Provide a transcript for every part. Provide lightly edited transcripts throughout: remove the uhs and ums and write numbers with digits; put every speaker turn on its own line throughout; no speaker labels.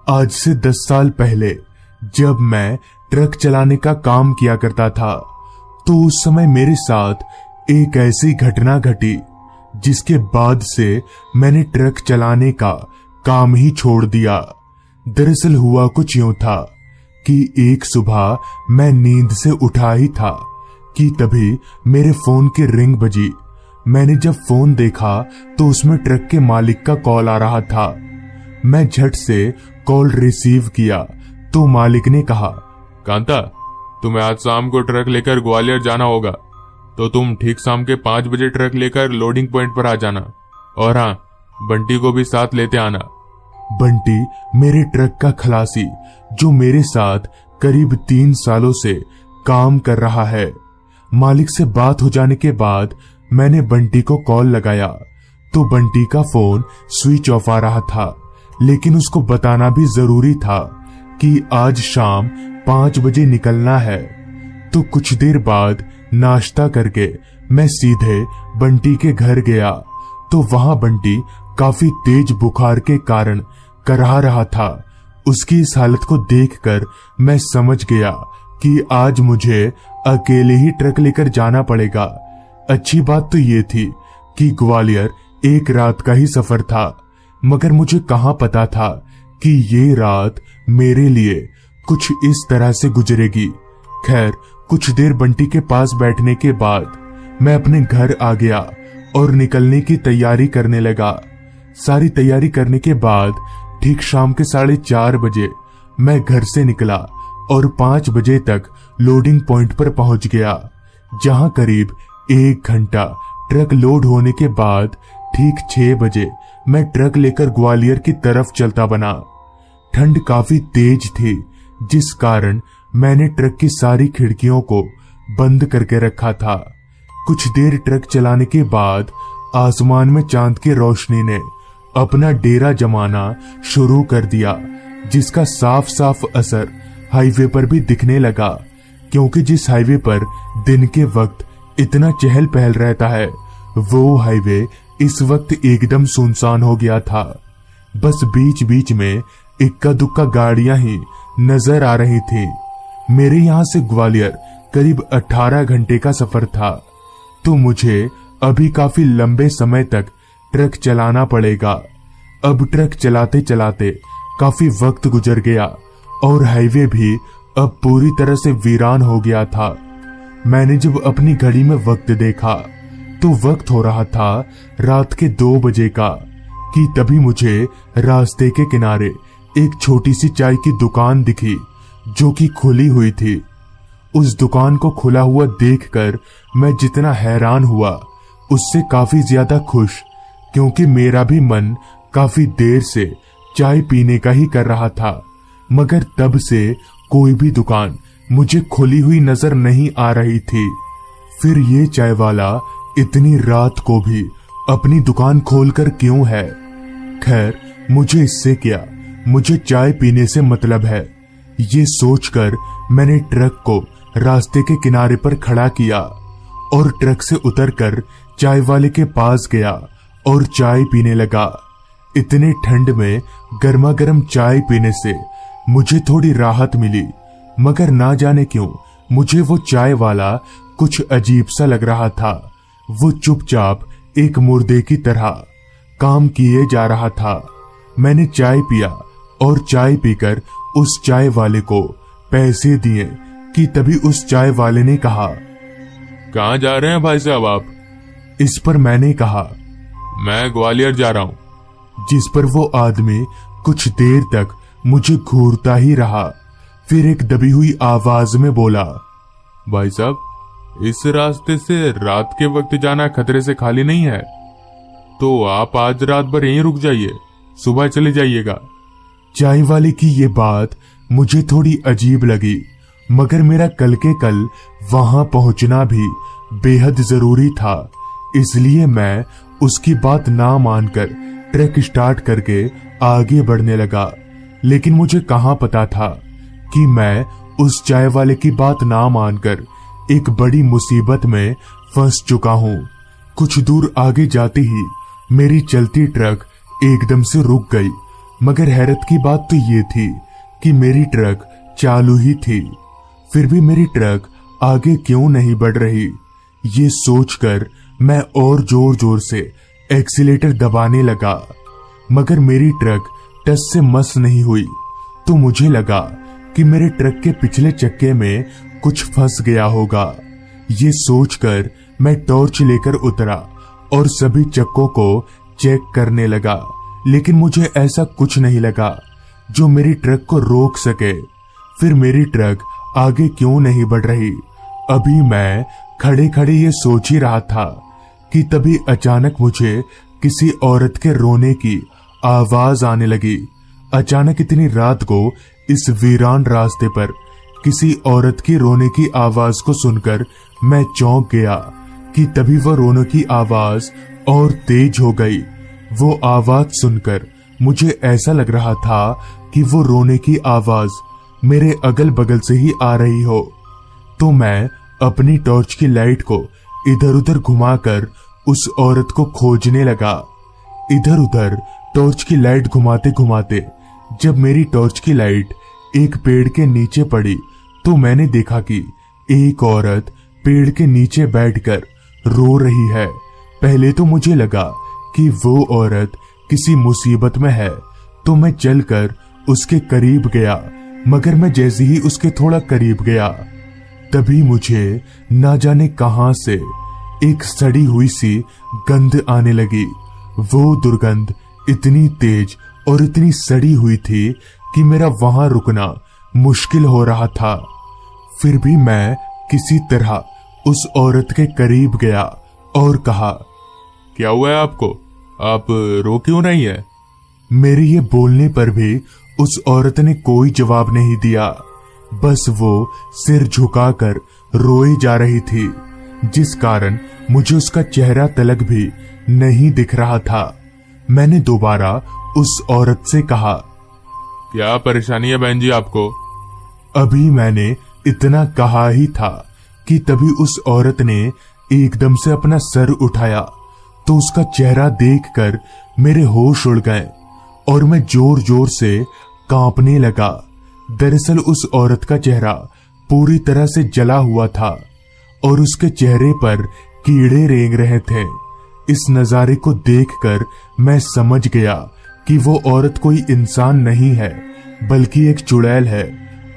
आज से 10 साल पहले जब मैं ट्रक चलाने का काम किया करता था, तो उस समय मेरे साथ एक ऐसी घटना घटी जिसके बाद से मैंने ट्रक चलाने का काम ही छोड़ दिया। दरअसल हुआ कुछ यूं था कि एक सुबह मैं नींद से उठा ही था कि तभी मेरे फोन की रिंग बजी। मैंने जब फोन देखा तो उसमें ट्रक के मालिक का कॉल आ रहा था। मैं झट से कॉल रिसीव किया तो मालिक ने कहा,
कांता, तुम्हें आज शाम को ट्रक लेकर ग्वालियर जाना होगा, तो तुम ठीक शाम के 5 बजे ट्रक लेकर लोडिंग पॉइंट पर आ जाना। और हाँ, बंटी को भी साथ लेते आना।
बंटी मेरे ट्रक का खलासी जो मेरे साथ करीब 3 सालों से काम कर रहा है। मालिक से बात हो जाने के बाद मैंने बंटी को कॉल लगाया तो बंटी का फोन स्विच ऑफ आ रहा था, लेकिन उसको बताना भी जरूरी था कि आज शाम 5 बजे निकलना है। तो कुछ देर बाद नाश्ता करके मैं सीधे बंटी के घर गया तो वहां बंटी काफी तेज बुखार के कारण कराह रहा था। उसकी इस हालत को देखकर मैं समझ गया कि आज मुझे अकेले ही ट्रक लेकर जाना पड़ेगा। अच्छी बात तो ये थी कि ग्वालियर एक रात का ही सफर था, मगर मुझे कहां पता था कि ये रात मेरे लिए कुछ इस तरह से गुजरेगी। खैर, कुछ देर बंटी के पास बैठने के बाद मैं अपने घर आ गया और निकलने की तैयारी करने लगा। सारी तैयारी करने के बाद ठीक शाम के 4:30 बजे मैं घर से निकला और 5 बजे तक लोडिंग पॉइंट पर पहुंच गया, जहां करीब 1 घंटा ट्रक लोड होने के बाद ठीक 6 बजे मैं ट्रक लेकर ग्वालियर की तरफ चलता बना। ठंड काफी तेज थी, जिस कारण मैंने ट्रक की सारी खिड़कियों को बंद करके रखा था। कुछ देर ट्रक चलाने के बाद आसमान में चांद की रोशनी ने अपना डेरा जमाना शुरू कर दिया, जिसका साफ साफ असर हाईवे पर भी दिखने लगा, क्योंकि जिस हाईवे पर दिन के वक्त इतना चहल पहल रहता है, वो हाईवे इस वक्त एकदम सुनसान हो गया था। बस बीच बीच में इक्का दुक्का गाड़ियां ही नजर आ रही थी। मेरे यहां से ग्वालियर करीब 18 घंटे का सफर था, तो मुझे अभी काफी लंबे समय तक ट्रक चलाना पड़ेगा। अब ट्रक चलाते चलाते काफी वक्त गुजर गया और हाईवे भी अब पूरी तरह से वीरान हो गया था। मैंने जब अपनी घड़ी में वक्त देखा तो वक्त हो रहा था रात के 2 बजे का, कि तभी मुझे रास्ते के किनारे एक छोटी सी चाय की दुकान दिखी जो कि खुली हुई थी। उस दुकान को खुला हुआ देखकर मैं जितना हैरान हुआ, उससे काफी ज्यादा खुश, क्योंकि मेरा भी मन काफी देर से चाय पीने का ही कर रहा था। मगर तब से कोई भी दुकान मुझे खुली हुई नजर नहीं आ रही थी। फिर ये चाय वाला इतनी रात को भी अपनी दुकान खोलकर क्यों है? खैर, मुझे इससे क्या, मुझे चाय पीने से मतलब है। ये सोचकर मैंने ट्रक को रास्ते के किनारे पर खड़ा किया और ट्रक से उतरकर चाय वाले के पास गया और चाय पीने लगा। इतने ठंड में गर्मा गर्म चाय पीने से मुझे थोड़ी राहत मिली, मगर ना जाने क्यों मुझे वो चाय वाला कुछ अजीब सा लग रहा था। वो चुपचाप एक मुर्दे की तरह काम किए जा रहा था। मैंने चाय पिया और चाय पीकर उस चाय वाले को पैसे दिए कि तभी उस चाय वाले ने कहा,
कहाँ जा रहे हैं भाई साहब आप?
इस पर मैंने कहा,
मैं ग्वालियर जा रहा हूं।
जिस पर वो आदमी कुछ देर तक मुझे घूरता ही रहा, फिर एक दबी हुई आवाज में बोला,
भाई साहब, इस रास्ते से रात के वक्त जाना खतरे से खाली नहीं है, तो आप आज रात भर यहीं रुक जाइए, सुबह चले जाइएगा।
चाय वाले की ये बात मुझे थोड़ी अजीब लगी, मगर मेरा कल के कल वहां पहुंचना भी बेहद जरूरी था, इसलिए मैं उसकी बात ना मानकर ट्रक स्टार्ट करके आगे बढ़ने लगा। लेकिन मुझे कहां पता था कि मैं उस चाय वाले की बात ना मानकर एक बड़ी मुसीबत में फंस चुका हूं। कुछ दूर आगे जाते ही मेरी चलती ट्रक एकदम से रुक गई। मगर हैरत की बात तो ये थी कि मेरी ट्रक चालू ही थी, फिर भी मेरी ट्रक आगे क्यों नहीं बढ़ रही। ये सोचकर मैं और जोर जोर से एक्सीलेटर दबाने लगा, मगर मेरी ट्रक टस से मस नहीं हुई। तो मुझे लगा कि मेरे ट्रक के पिछले चक्के में कुछ फंस गया होगा। ये सोचकर मैं टॉर्च लेकर उतरा और सभी चक्कों को चेक करने लगा, लेकिन मुझे ऐसा कुछ नहीं लगा जो मेरी ट्रक को रोक सके। फिर मेरी ट्रक आगे क्यों नहीं बढ़ रही। अभी मैं खड़े खड़े ये सोच ही रहा था कि तभी अचानक मुझे किसी औरत के रोने की आवाज आने लगी। अचानक इतनी रात को इस वीरान रास्ते पर किसी औरत की रोने की आवाज को सुनकर मैं चौंक गया कि तभी वह रोने की आवाज और तेज हो गई। वो आवाज सुनकर मुझे ऐसा लग रहा था कि वो रोने की आवाज मेरे अगल बगल से ही आ रही हो। तो मैं अपनी टॉर्च की लाइट को इधर उधर घुमाकर उस औरत को खोजने लगा। इधर उधर टॉर्च की लाइट घुमाते घुमाते जब मेरी टॉर्च की लाइट एक पेड़ के नीचे पड़ी तो मैंने देखा कि एक औरत पेड़ के नीचे बैठकर रो रही है। पहले तो मुझे लगा कि वो औरत किसी मुसीबत में है, तो मैं चलकर उसके करीब गया, मगर मैं जैसे ही उसके थोड़ा करीब गया तभी मुझे ना जाने कहां से एक सड़ी हुई सी गंध आने लगी। वो दुर्गंध इतनी तेज और इतनी सड़ी हुई थी कि मेरा वहां रुकना मुश्किल हो रहा था। फिर भी मैं किसी तरह उस औरत के करीब गया और कहा,
क्या हुआ है आपको? आप रो क्यों नहीं है?
मेरे ये बोलने पर भी उस औरत ने कोई जवाब नहीं दिया, बस वो सिर झुकाकर रोए जा रही थी, जिस कारण मुझे उसका चेहरा तलक भी नहीं दिख रहा था। मैंने दोबारा उस औरत से कहा,
क्या परेशानी है बहन जी आपको?
अभी मैंने इतना कहा ही था कि तभी उस औरत ने एकदम से अपना सर उठाया, तो उसका चेहरा देखकर मेरे होश उड़ गए और मैं जोर जोर से कांपने लगा। दरअसल उस औरत का चेहरा पूरी तरह से जला हुआ था और उसके चेहरे पर कीड़े रेंग रहे थे। इस नजारे को देखकर मैं समझ गया कि वो औरत कोई इंसान नहीं है, बल्कि एक चुड़ैल है।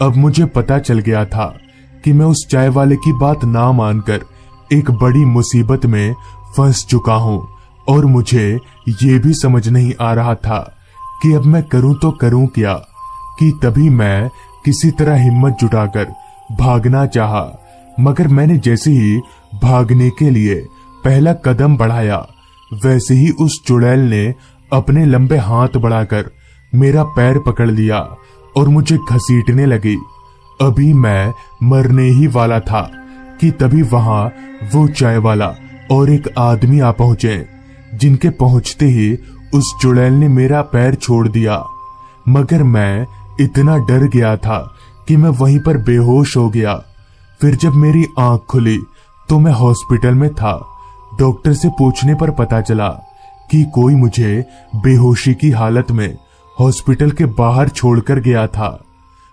अब मुझे पता चल गया था कि मैं उस चाय वाले की बात ना मानकर एक बड़ी मुसीबत में फंस चुका हूं, और मुझे ये भी समझ नहीं आ रहा था कि अब मैं करूं तो करूं क्या। कि तभी मैं किसी तरह हिम्मत जुटाकर भागना चाहा, मगर मैंने जैसे ही भागने के लिए पहला कदम बढ़ाया, वैसे ही उस चुड़ैल ने अपने लंबे हाथ बढ़ाकर मेरा पैर पकड़ लिया और मुझे घसीटने लगी। अभी मैं मरने ही वाला था कि तभी वहां वो चाय वाला और एक आदमी आ पहुंचे, जिनके पहुंचते ही उस चुड़ैल ने मेरा पैर छोड़ दिया। मगर मैं इतना डर गया था कि मैं वहीं पर बेहोश हो गया। फिर जब मेरी आंख खुली तो मैं हॉस्पिटल में था। डॉक्टर से पूछने पर पता चला कि कोई मुझे बेहोशी की हालत में हॉस्पिटल के बाहर छोड़कर गया था,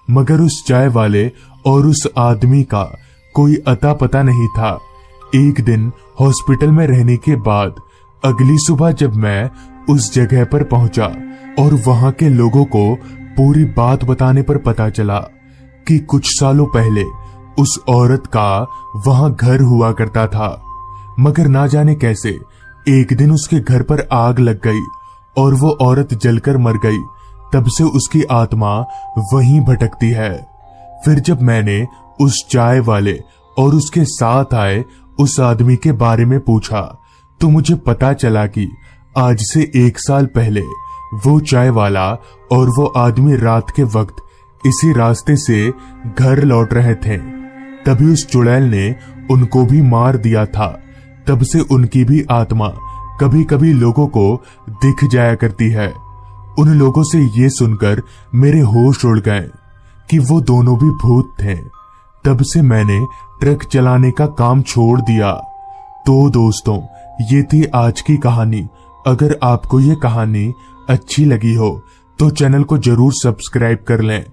मगर उस चाय वाले और उस आदमी का कोई अता पता नहीं था। एक दिन हॉस्पिटल में रहने के बाद अगली सुबह जब मैं उस जगह पर पहुंचा और वहां के लोगों को पूरी बात बताने पर पता चला कि कुछ सालों पहले उस औरत का वहां घर हुआ करता था, मगर ना जाने कैसे एक दिन उसके घर पर आग लग गई और वो औरत जलकर मर गई। तब से उसकी आत्मा वहीं भटकती है। फिर जब मैंने उस चाय वाले और उसके साथ आए उस आदमी के बारे में पूछा तो मुझे पता चला कि आज से 1 साल पहले वो चाय वाला और वो आदमी रात के वक्त इसी रास्ते से घर लौट रहे थे। तभी उस चुड़ैल ने उनको भी मार दिया था। तब से उनकी भी आत्मा कभी कभी लोगों को दिख जाया करती है। उन लोगों से ये सुनकर मेरे होश उड़ गए कि वो दोनों भी भूत थे। तब से मैंने ट्रक चलाने का काम छोड़ दिया। तो दोस्तों, ये थी आज की कहानी। अगर आपको ये कहानी अच्छी लगी हो तो चैनल को जरूर सब्सक्राइब कर लें